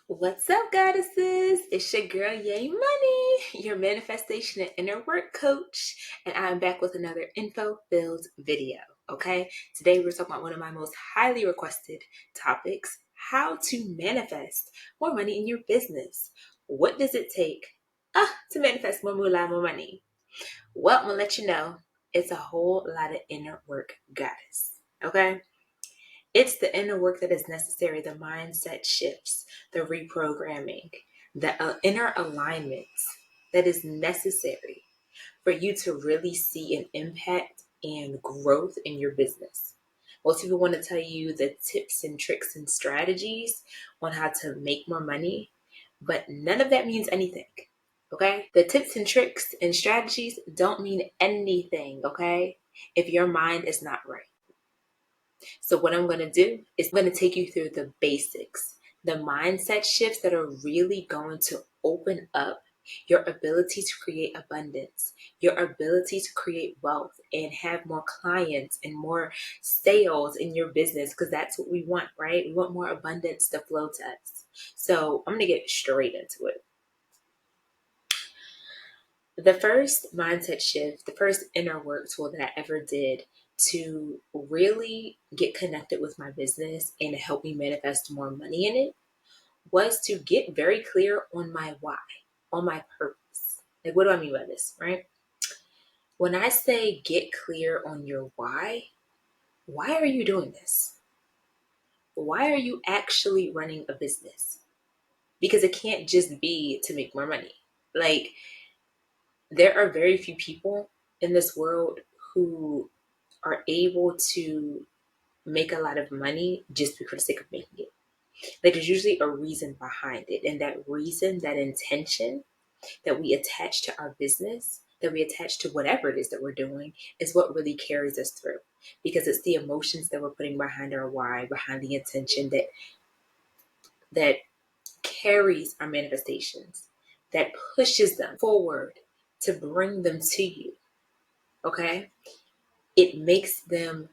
What's up, goddesses? It's your girl, Yay Money, your manifestation and inner work coach, and I'm back with another info-filled video. Okay, today we're talking about one of my most highly requested topics: how to manifest more money in your business. What does it take to manifest more moolah, more money? Well, I'm gonna let you know it's a whole lot of inner work, goddess. Okay. It's the inner work that is necessary, the mindset shifts, the reprogramming, the inner alignments that is necessary for you to really see an impact and growth in your business. Most people want to tell you the tips and tricks and strategies on how to make more money, but none of that means anything. Okay? The tips and tricks and strategies don't mean anything, okay? If your mind is not right. So what I'm going to do is I'm going to take you through the basics, the mindset shifts that are really going to open up your ability to create abundance, your ability to create wealth and have more clients and more sales in your business, because that's what we want, right? We want more abundance to flow to us. So I'm going to get straight into it. The first mindset shift, the first inner work tool that I ever did to really get connected with my business and help me manifest more money in it was to get very clear on my why, on my purpose. Like, what do I mean by this, right? When I say get clear on your why are you doing this? Why are you actually running a business? Because it can't just be to make more money. Like, there are very few people in this world who are able to make a lot of money just for the sake of making it. Like, there's usually a reason behind it. And that reason, that intention that we attach to our business, that we attach to whatever it is that we're doing, is what really carries us through. Because it's the emotions that we're putting behind our why, behind the intention that carries our manifestations, that pushes them forward to bring them to you. Okay? It makes them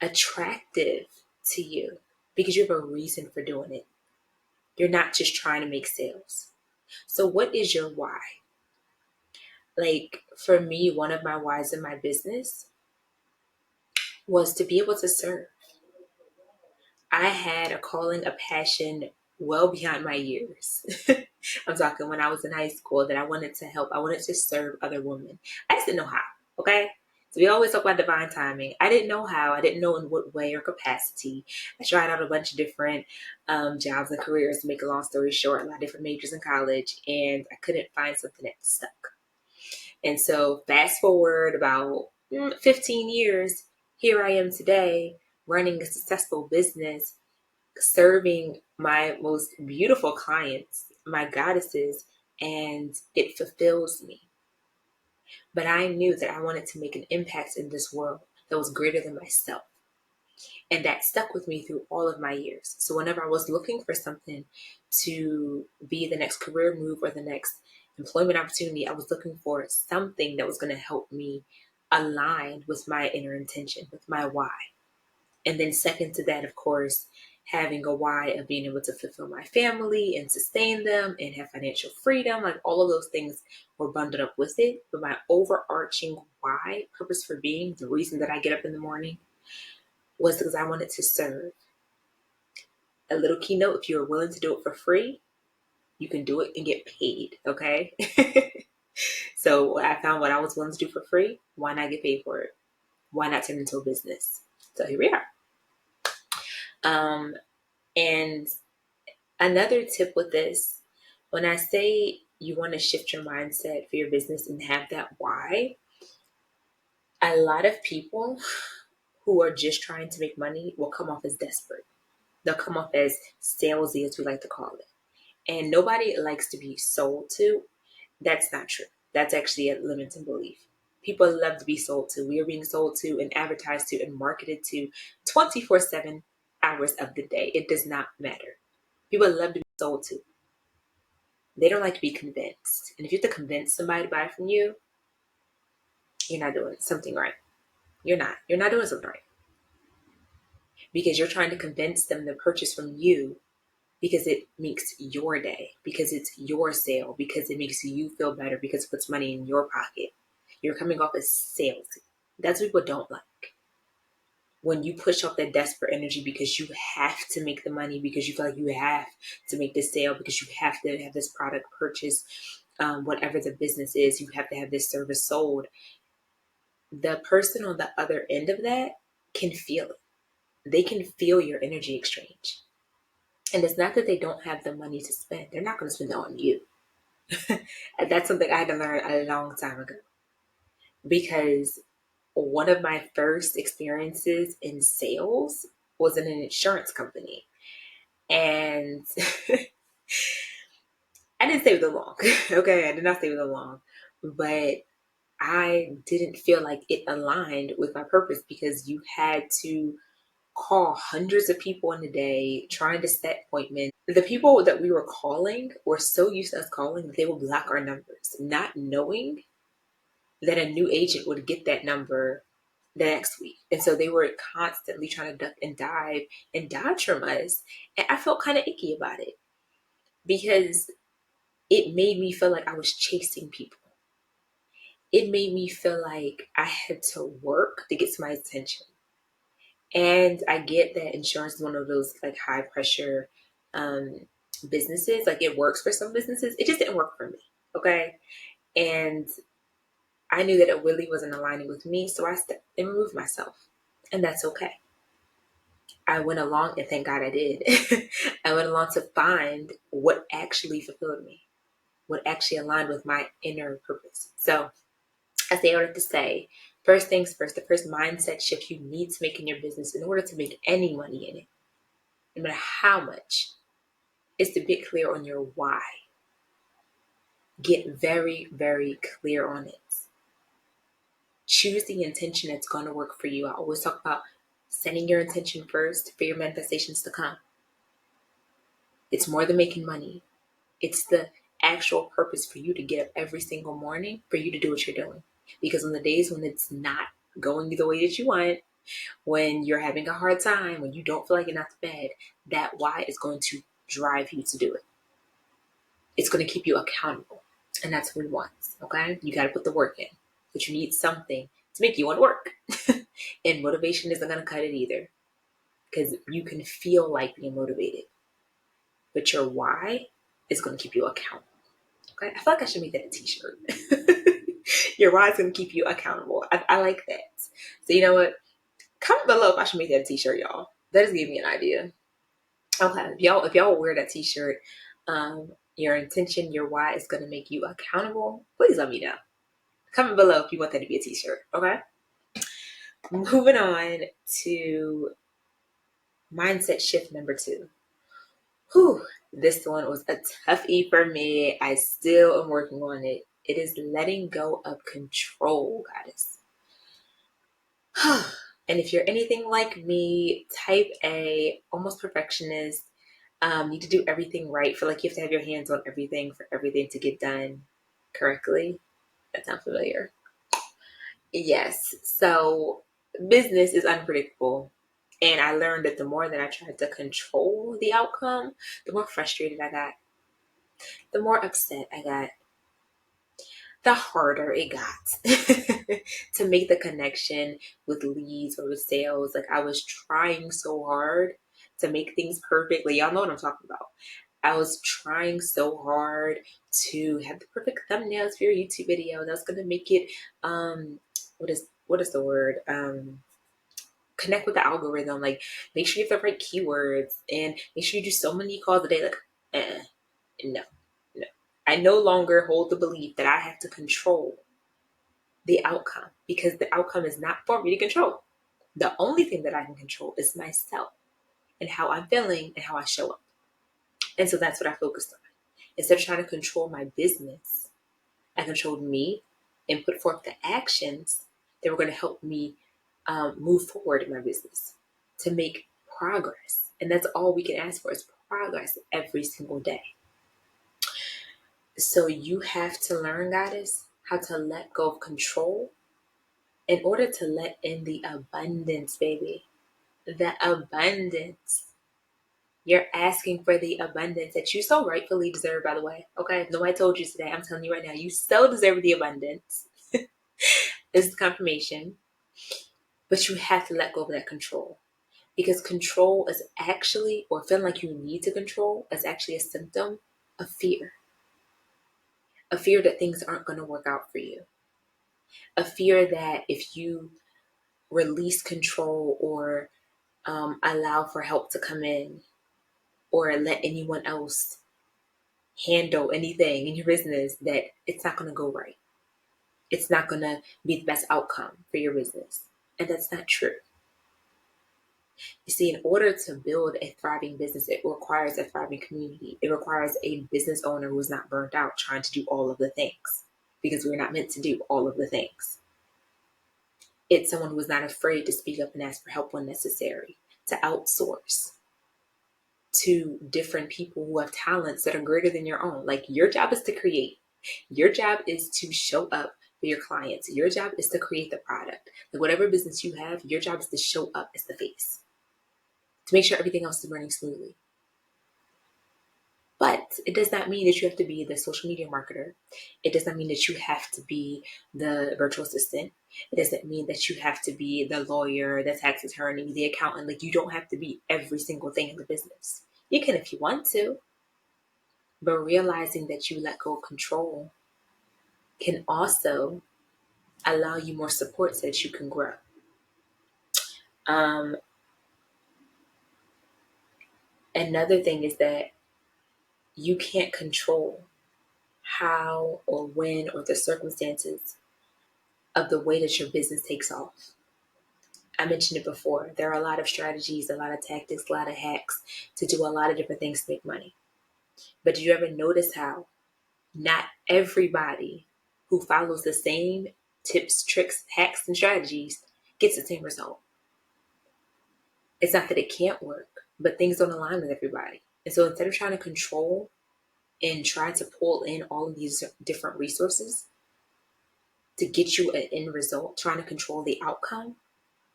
attractive to you because you have a reason for doing it. You're not just trying to make sales. So what is your why? Like, for me, one of my whys in my business was to be able to serve. I had a calling, a passion well beyond my years. I'm talking when I was in high school, that I wanted to help. I wanted to serve other women. I just didn't know how, okay? So we always talk about divine timing. I didn't know how. I didn't know in what way or capacity. I tried out a bunch of different jobs and careers, to make a long story short, a lot of different majors in college, and I couldn't find something that stuck. And so fast forward about 15 years, here I am today running a successful business, serving my most beautiful clients, my goddesses, and it fulfills me. But I knew that I wanted to make an impact in this world that was greater than myself. And that stuck with me through all of my years. So whenever I was looking for something to be the next career move or the next employment opportunity, I was looking for something that was going to help me align with my inner intention, with my why. And then second to that, of course, having a why of being able to fulfill my family and sustain them and have financial freedom, like all of those things were bundled up with it. But my overarching why, purpose for being, the reason that I get up in the morning, was because I wanted to serve. A little keynote: if you're willing to do it for free, you can do it and get paid, okay? So I found what I was willing to do for free, why not get paid for it? Why not turn it into a business? So here we are. And another tip with this, when I say you want to shift your mindset for your business and have that why, a lot of people who are just trying to make money will come off as desperate. They'll come off as salesy, as we like to call it. And nobody likes to be sold to. That's not true. That's actually a limiting belief. People love to be sold to. We are being sold to and advertised to and marketed to 24/7 hours of the day. It does not matter. People love to be sold to. They don't like to be convinced. And if you have to convince somebody to buy from you, you're not doing something right. You're not. You're not doing something right. Because you're trying to convince them to purchase from you because it makes your day, because it's your sale, because it makes you feel better, because it puts money in your pocket. You're coming off as salesy. That's what people don't like. When you push off that desperate energy because you have to make the money, because you feel like you have to make this sale, because you have to have this product purchased, whatever the business is, you have to have this service sold. The person on the other end of that can feel it. They can feel your energy exchange. And it's not that they don't have the money to spend. They're not going to spend it on you. That's something I had to learn a long time ago. Because one of my first experiences in sales was in an insurance company. And I didn't stay with them long. Okay, I did not stay with them long. But I didn't feel like it aligned with my purpose, because you had to call hundreds of people in a day trying to set appointments. The people that we were calling were so used to us calling that they would block our numbers, not knowing that a new agent would get that number the next week. And so they were constantly trying to duck and dive and dodge from us. And I felt kind of icky about it, because it made me feel like I was chasing people. It made me feel like I had to work to get somebody's attention. And I get that insurance is one of those like high pressure businesses. Like, it works for some businesses. It just didn't work for me. Okay. And I knew that it really wasn't aligning with me. So I stepped and removed myself. And that's okay. I went along, and thank God I did. I went along to find what actually fulfilled me, what actually aligned with my inner purpose. So I say all that to say, first things first, the first mindset shift you need to make in your business in order to make any money in it, no matter how much, is to get clear on your why. Get very, very clear on it. Choose the intention that's going to work for you. I always talk about setting your intention first for your manifestations to come. It's more than making money. It's the actual purpose for you to get up every single morning, for you to do what you're doing. Because on the days when it's not going the way that you want, when you're having a hard time, when you don't feel like you're not to bed, that why is going to drive you to do it. It's going to keep you accountable. And that's what we want. Okay? You got to put the work in. But you need something to make you want to work. And motivation isn't going to cut it either. Because you can feel like being motivated. But your why is going to keep you accountable. Okay? I feel like I should make that a t-shirt. Your why is going to keep you accountable. I like that. So you know what? Comment below if I should make that a t-shirt, y'all. That just gave me an idea. Okay, if y'all wear that t-shirt, your intention, your why is going to make you accountable, please let me know. Comment below if you want that to be a t-shirt, okay? Moving on to mindset shift number 2. Whew, this one was a toughie for me. I still am working on it. It is letting go of control, guys. And if you're anything like me, type A, almost perfectionist, need to do everything right, feel like you have to have your hands on everything for everything to get done correctly. That sounds familiar. Yes. So business is unpredictable. And I learned that the more that I tried to control the outcome, the more frustrated I got, the more upset I got, the harder it got to make the connection with leads or with sales. Like, I was trying so hard to make things perfect. Like, y'all know what I'm talking about. I was trying so hard to have the perfect thumbnails for your YouTube video. That's gonna make it what is the word? Connect with the algorithm. Like, make sure you have the right keywords and make sure you do so many calls a day. Like, no, no. I no longer hold the belief that I have to control the outcome, because the outcome is not for me to control. The only thing that I can control is myself and how I'm feeling and how I show up. And so that's what I focused on. Instead of trying to control my business, I controlled me and put forth the actions that were going to help me move forward in my business, to make progress. And that's all we can ask for, is progress every single day. So you have to learn, goddess, how to let go of control in order to let in the abundance, baby. The abundance. You're asking for the abundance that you so rightfully deserve, by the way. Okay, if nobody told you today, I'm telling you right now, you so deserve the abundance. This is confirmation. But you have to let go of that control. Because control is actually, or feeling like you need to control, is actually a symptom of fear. A fear that things aren't going to work out for you. A fear that if you release control or allow for help to come in or let anyone else handle anything in your business, that it's not going to go right. It's not going to be the best outcome for your business. And that's not true. You see, in order to build a thriving business, it requires a thriving community. It requires a business owner who is not burnt out trying to do all of the things, because we're not meant to do all of the things. It's someone who is not afraid to speak up and ask for help when necessary, to outsource to different people who have talents that are greater than your own. Like, your job is to create. Your job is to show up for your clients. Your job is to create the product. Like, whatever business you have, your job is to show up as the face, to make sure everything else is running smoothly. But it does not mean that you have to be the social media marketer. It does not mean that you have to be the virtual assistant. It doesn't mean that you have to be the lawyer, the tax attorney, the accountant. Like, you don't have to be every single thing in the business. You can if you want to, but realizing that you let go of control can also allow you more support so that you can grow. Another thing is that you can't control how or when or the circumstances of the way that your business takes off. I mentioned it before. There are a lot of strategies, a lot of tactics, a lot of hacks to do a lot of different things to make money. But did you ever notice how not everybody who follows the same tips, tricks, hacks, and strategies gets the same result? It's not that it can't work, but things don't align with everybody. And so instead of trying to control and trying to pull in all of these different resources to get you an end result, trying to control the outcome,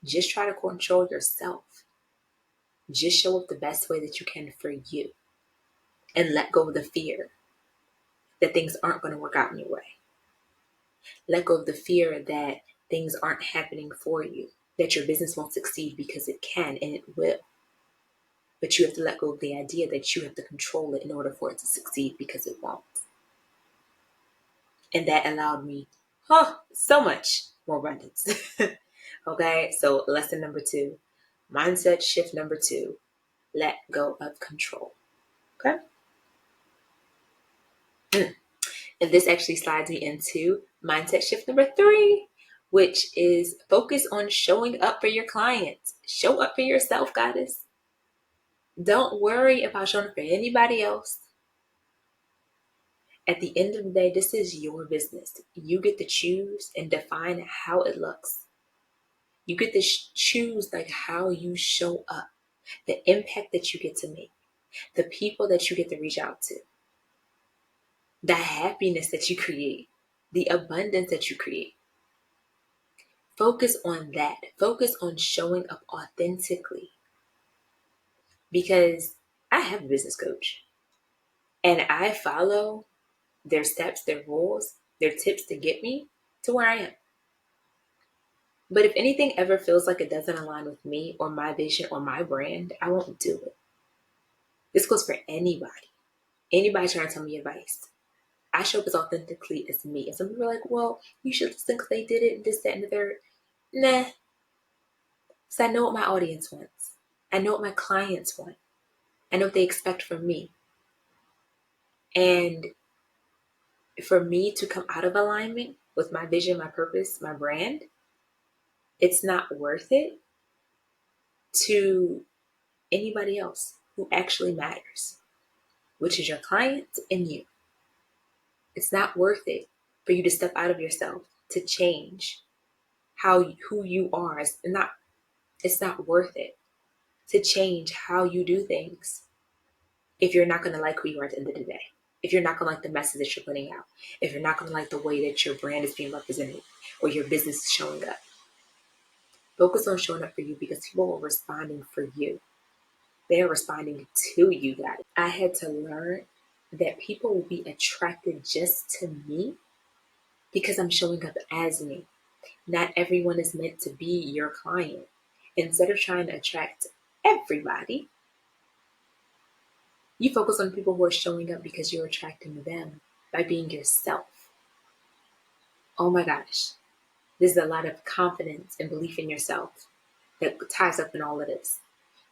just try to control yourself. Just show up the best way that you can for you and let go of the fear that things aren't going to work out in your way. Let go of the fear that things aren't happening for you, that your business won't succeed, because it can and it will. But you have to let go of the idea that you have to control it in order for it to succeed, because it won't. And that allowed me so much more abundance. Okay, so lesson number 2, mindset shift number 2, let go of control. Okay. And this actually slides me into mindset shift number 3, which is focus on showing up for your clients. Show up for yourself, goddess. Don't worry about showing up for anybody else. At the end of the day, this is your business. You get to choose and define how it looks. You get to choose like how you show up, the impact that you get to make, the people that you get to reach out to, the happiness that you create, the abundance that you create. Focus on that. Focus on showing up authentically. Because I have a business coach and I follow their steps, their rules, their tips to get me to where I am. But if anything ever feels like it doesn't align with me or my vision or my brand, I won't do it. This goes for anybody. Anybody trying to tell me advice. I show up as authentically as me. And some people are like, well, you should listen because they did it and this, that, and the third. Nah. Because I know what my audience wants. I know what my clients want. I know what they expect from me. And for me to come out of alignment with my vision, my purpose, my brand, it's not worth it to anybody else who actually matters, which is your client and you. It's not worth it for you to step out of yourself to change who you are. It's not worth it to change how you do things if you're not going to like who you are at the end of the day. If you're not going to like the message that you're putting out, if you're not going to like the way that your brand is being represented or your business is showing up. Focus on showing up for you because people are responding for you. They're responding to you guys. I had to learn that people will be attracted just to me because I'm showing up as me. Not everyone is meant to be your client. Instead of trying to attract everybody, you focus on people who are showing up because you're attracting them by being yourself. Oh my gosh. There's a lot of confidence and belief in yourself that ties up in all of this.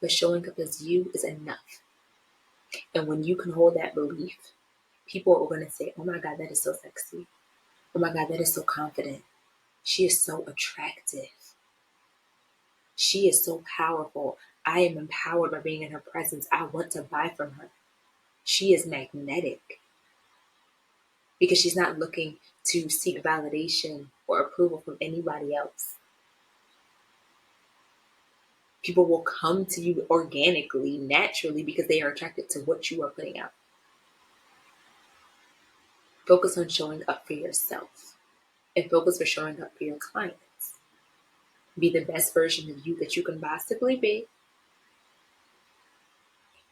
But showing up as you is enough. And when you can hold that belief, people are going to say, oh my God, that is so sexy. Oh my God, that is so confident. She is so attractive. She is so powerful. I am empowered by being in her presence. I want to buy from her. She is magnetic because she's not looking to seek validation or approval from anybody else. People will come to you organically, naturally, because they are attracted to what you are putting out. Focus on showing up for yourself and focus on showing up for your clients. Be the best version of you that you can possibly be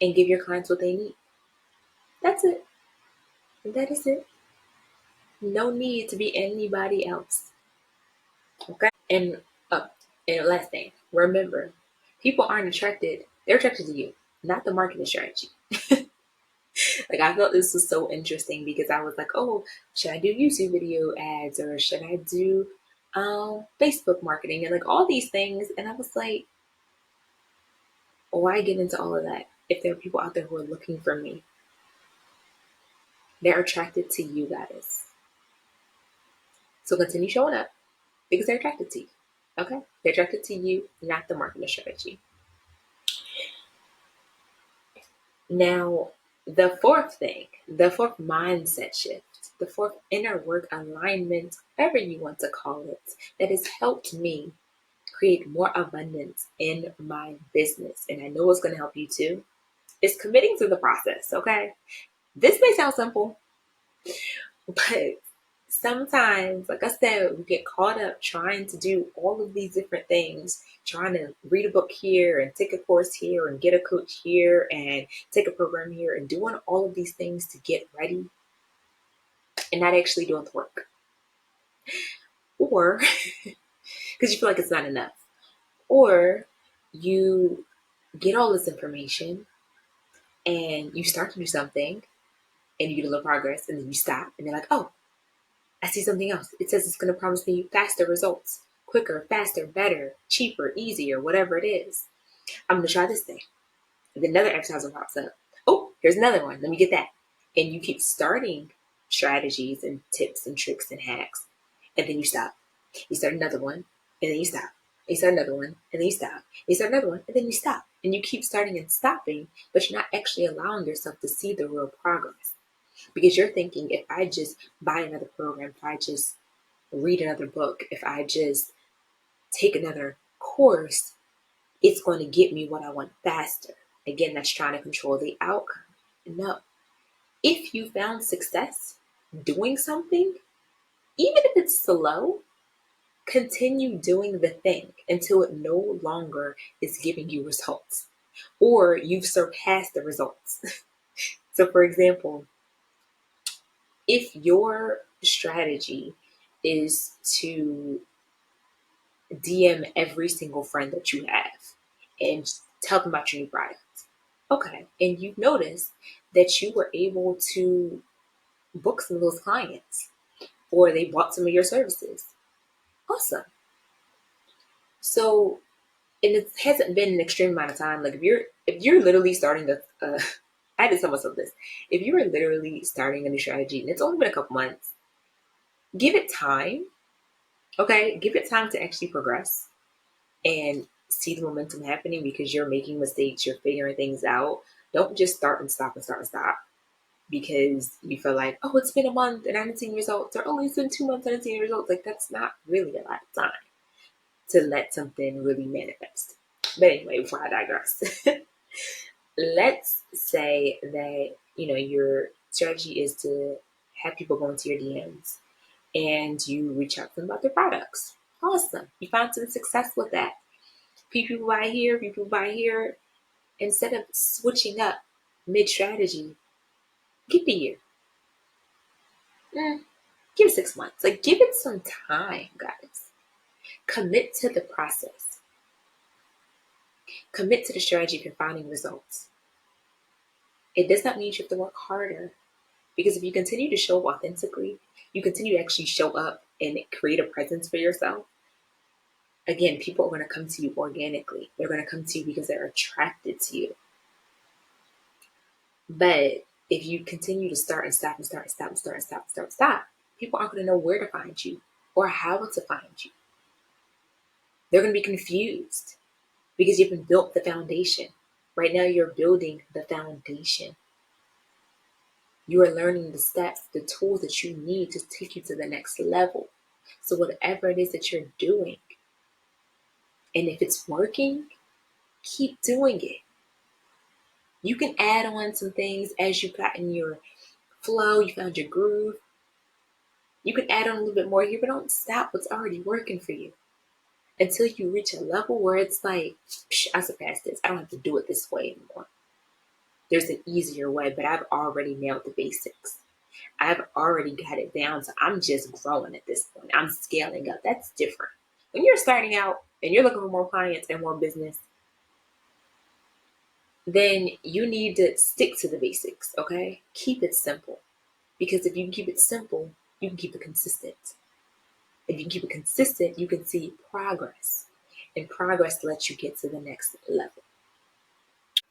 and give your clients what they need. That's it. That is it. No need to be anybody else. Okay? Uh, and last thing, remember, people aren't attracted, they're attracted to you, not the marketing strategy. Like, I thought this was so interesting because I was like, oh, should I do YouTube video ads or should I do Facebook marketing and like all these things? And I was like, why get into all of that if there are people out there who are looking for me? They're attracted to you guys. So continue showing up because they're attracted to you. Okay? They're attracted to you, not the marketing strategy. Now, the fourth thing, the fourth mindset shift, the fourth inner work alignment, whatever you want to call it, that has helped me create more abundance in my business. And I know it's going to help you too. Is committing to the process, okay? This may sound simple, but sometimes, like I said, we get caught up trying to do all of these different things, trying to read a book here and take a course here and get a coach here and take a program here and doing all of these things to get ready and not actually doing the work. Or because you feel like it's not enough. Or you get all this information and you start to do something and you get a little progress and then you stop and you're like, oh, I see something else. It says it's going to promise me faster results, quicker, faster, better, cheaper, easier, whatever it is. I'm going to try this thing. And then another advertisement pops up. Oh, here's another one. Let me get that. And you keep starting strategies and tips and tricks and hacks. And then you stop. You start another one and then you stop. You start another one and then you stop. You start another one and then you stop. And you keep starting and stopping, but you're not actually allowing yourself to see the real progress. Because you're thinking, if I just buy another program, if I just read another book, if I just take another course, it's going to get me what I want faster. Again, that's trying to control the outcome. No. If you found success doing something, even if it's slow, continue doing the thing until it no longer is giving you results or you've surpassed the results. So, for example, if your strategy is to DM every single friend that you have and tell them about your new product, okay, and you've noticed that you were able to book some of those clients or they bought some of your services, awesome. So, and it hasn't been an extreme amount of time. Like if you're literally starting I had to tell myself this. If you are literally starting a new strategy and it's only been a couple months, give it time. Okay, give it time to actually progress and see the momentum happening because you're making mistakes, you're figuring things out. Don't just start and stop and start and stop because you feel like, oh, it's been a month and I haven't seen results, or oh, it's been 2 months and I haven't seen results. Like, that's not really a lot of time to let something really manifest. But anyway, before I digress, let's say that, your strategy is to have people go into your DMs and you reach out to them about their products. Awesome. You found some success with that. People buy here, people buy here. Instead of switching up mid-strategy, give it a year. Give it 6 months. Like, give it some time, guys. Commit to the process. Commit to the strategy for finding results. It does not mean you have to work harder. Because if you continue to show up authentically, you continue to actually show up and create a presence for yourself. Again, people are going to come to you organically. They're going to come to you because they're attracted to you. But if you continue to start and stop and start and stop and start and stop and start and stop, people aren't going to know where to find you or how to find you. They're going to be confused because you haven't built the foundation. Right now, you're building the foundation. You are learning the steps, the tools that you need to take you to the next level. So whatever it is that you're doing, and if it's working, keep doing it. You can add on some things as you've gotten your flow, you found your groove. You can add on a little bit more here, but don't stop what's already working for you until you reach a level where it's like, I surpassed this. I don't have to do it this way anymore. There's an easier way, but I've already nailed the basics. I've already got it down, so I'm just growing at this point. I'm scaling up. That's different. When you're starting out and you're looking for more clients and more business, then you need to stick to the basics, okay? Keep it simple. Because if you can keep it simple, you can keep it consistent. If you can keep it consistent, you can see progress. And progress lets you get to the next level.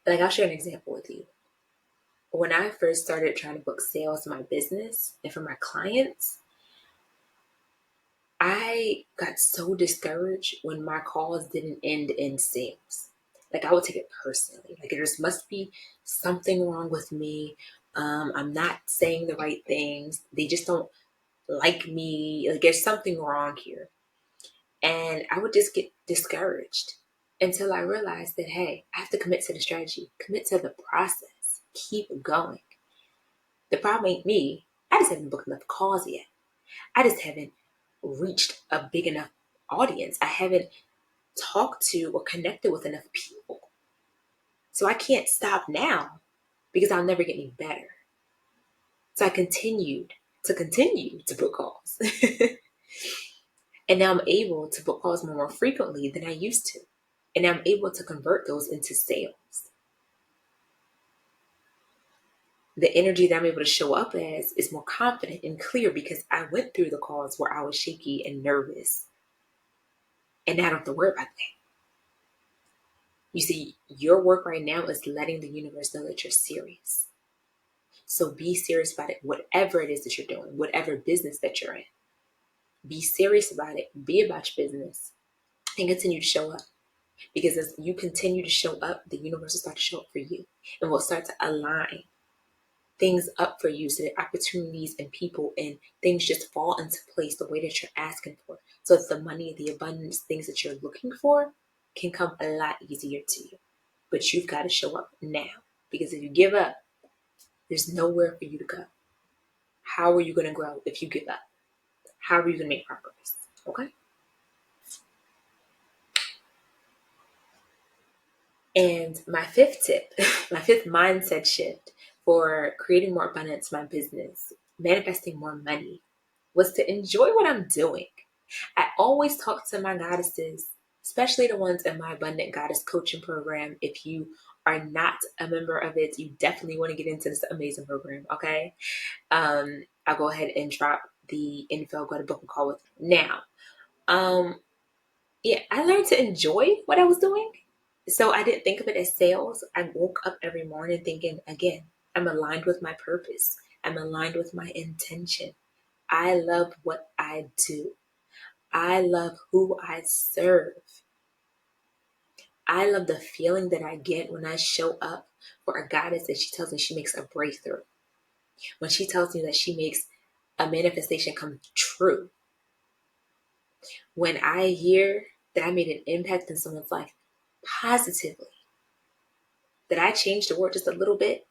Like, I'll share an example with you. When I first started trying to book sales in my business and for my clients, I got so discouraged when my calls didn't end in sales. Like, I would take it personally. Like, there must be something wrong with me. I'm not saying the right things. They just don't like me. Like, there's something wrong here. And I would just get discouraged until I realized that, hey, I have to commit to the strategy, commit to the process, keep going. The problem ain't me. I just haven't booked enough calls yet. I just haven't reached a big enough audience. I haven't talked to or connected with enough people. So I can't stop now because I'll never get any better. So I continued to book calls. And now I'm able to book calls more frequently than I used to. And I'm able to convert those into sales. The energy that I'm able to show up as is more confident and clear because I went through the calls where I was shaky and nervous. And now I don't have to worry about that. You see, your work right now is letting the universe know that you're serious. So be serious about it, whatever it is that you're doing, whatever business that you're in. Be serious about it. Be about your business and continue to show up. Because as you continue to show up, the universe will start to show up for you and will start to align things up for you so that opportunities and people and things just fall into place the way that you're asking for. So that the money, the abundance, things that you're looking for can come a lot easier to you. But you've got to show up now. Because if you give up, there's nowhere for you to go. How are you going to grow if you give up? How are you going to make progress? Okay? And my fifth tip, my fifth mindset shift for creating more abundance in my business, manifesting more money, was to enjoy what I'm doing. I always talk to my goddesses, especially the ones in my Abundant Goddess coaching program. If you are not a member of it, you definitely want to get into this amazing program, okay? I'll go ahead and drop the info, go to book a call with now. Yeah, I learned to enjoy what I was doing. So I didn't think of it as sales. I woke up every morning thinking, again, I'm aligned with my purpose. I'm aligned with my intention. I love what I do. I love who I serve. I love the feeling that I get when I show up for a goddess that she tells me she makes a breakthrough. When she tells me that she makes a manifestation come true. When I hear that I made an impact in someone's life positively, that I changed the world just a little bit,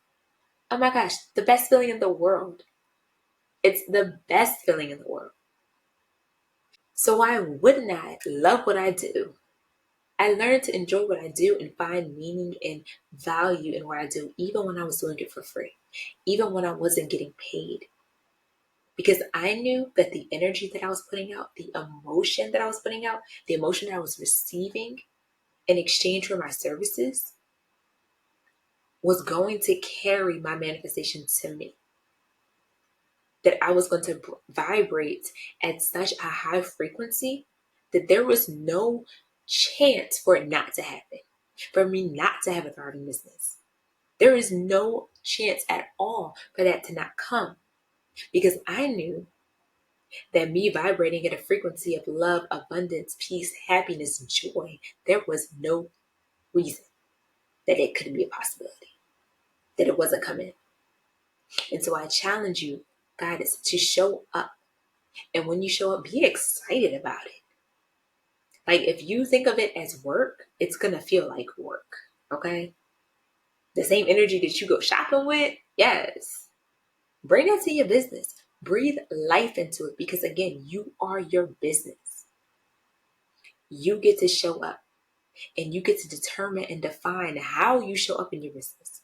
oh my gosh, the best feeling in the world. It's the best feeling in the world. So why wouldn't I love what I do? I learned to enjoy what I do and find meaning and value in what I do, even when I was doing it for free, even when I wasn't getting paid. Because I knew that the energy that I was putting out, the emotion that I was putting out, the emotion that I was receiving in exchange for my services was going to carry my manifestation to me. That I was going to vibrate at such a high frequency that there was no chance for it not to happen, for me not to have a thriving business. There is no chance at all for that to not come, because I knew that me vibrating at a frequency of love, abundance, peace, happiness, joy, there was no reason that it couldn't be a possibility, that it wasn't coming. And so I challenge you, guys, to show up. And when you show up, be excited about it. Like, if you think of it as work, it's going to feel like work. Okay? The same energy that you go shopping with, yes. Bring that to your business. Breathe life into it, because again, you are your business. You get to show up, and you get to determine and define how you show up in your business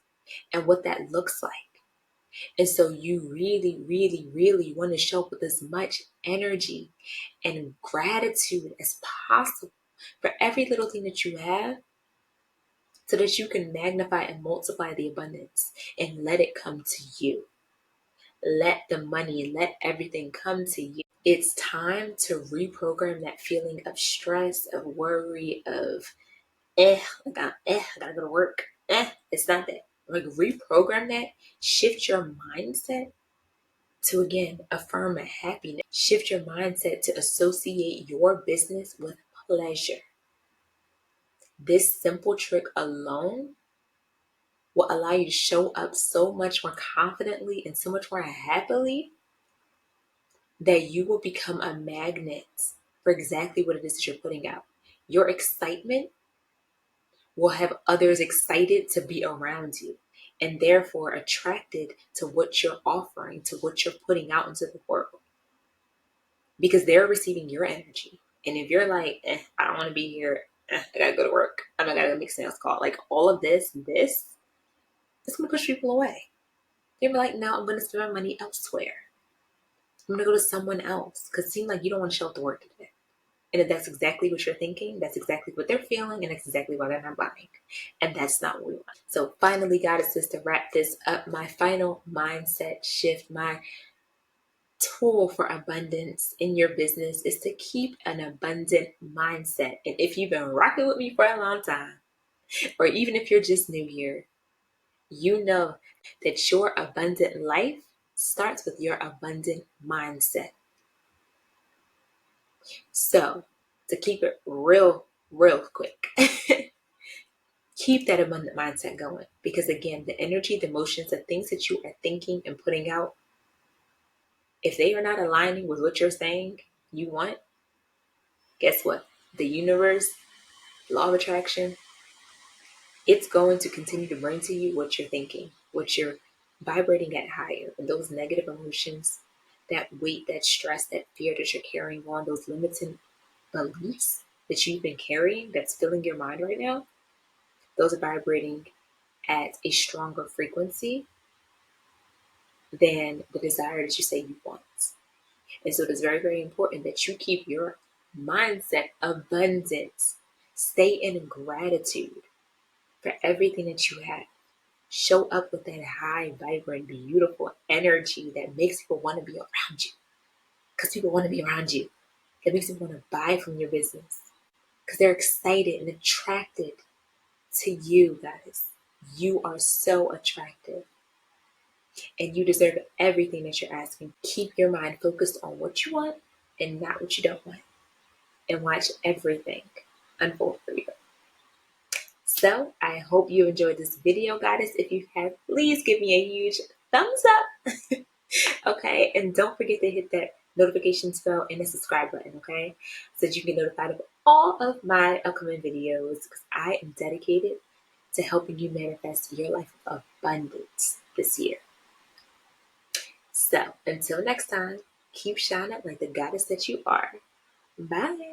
and what that looks like. And so you really, really, really want to show up with as much energy and gratitude as possible for every little thing that you have, so that you can magnify and multiply the abundance and let it come to you. Let the money, let everything come to you. It's time to reprogram that feeling of stress, of worry, of I gotta go to work. It's not that. Like, reprogram that. Shift your mindset to, again, affirm a happiness. Shift your mindset to associate your business with pleasure. This simple trick alone will allow you to show up so much more confidently and so much more happily that you will become a magnet for exactly what it is that you're putting out. Your excitement will have others excited to be around you, and therefore attracted to what you're offering, to what you're putting out into the world, because they're receiving your energy. And if you're like, I don't want to be here, I gotta go to work, I gotta go make sales call, like all of this, it's gonna push people away. They'll be like, no, I'm gonna spend my money elsewhere. I'm gonna go to someone else, because it seems like you don't want to show up to work today. And if that's exactly what you're thinking, that's exactly what they're feeling, and that's exactly why they're not buying. And that's not what we want. So finally, goddesses, to wrap this up, my final mindset shift, my tool for abundance in your business is to keep an abundant mindset. And if you've been rocking with me for a long time, or even if you're just new here, you know that your abundant life starts with your abundant mindset. So, to keep it real quick, keep that abundant mindset going. Because again, the energy, the emotions, the things that you are thinking and putting out, if they are not aligning with what you're saying you want, guess what? The universe, law of attraction, it's going to continue to bring to you what you're thinking, what you're vibrating at higher. And those negative emotions, that weight, that stress, that fear that you're carrying on, those limiting beliefs that you've been carrying that's filling your mind right now, those are vibrating at a stronger frequency than the desire that you say you want. And so it is very, very important that you keep your mindset abundant. Stay in gratitude for everything that you have. Show up with that high, vibrant, beautiful energy that makes people want to be around you. Because people want to be around you. That makes people want to buy from your business. Because they're excited and attracted to you, guys. You are so attractive. And you deserve everything that you're asking. Keep your mind focused on what you want and not what you don't want. And watch everything unfold for you. So I hope you enjoyed this video, goddess. If you have, please give me a huge thumbs up. Okay, and don't forget to hit that notifications bell and the subscribe button, okay? So that you can get notified of all of my upcoming videos, because I am dedicated to helping you manifest your life of abundance this year. So until next time, keep shining like the goddess that you are. Bye.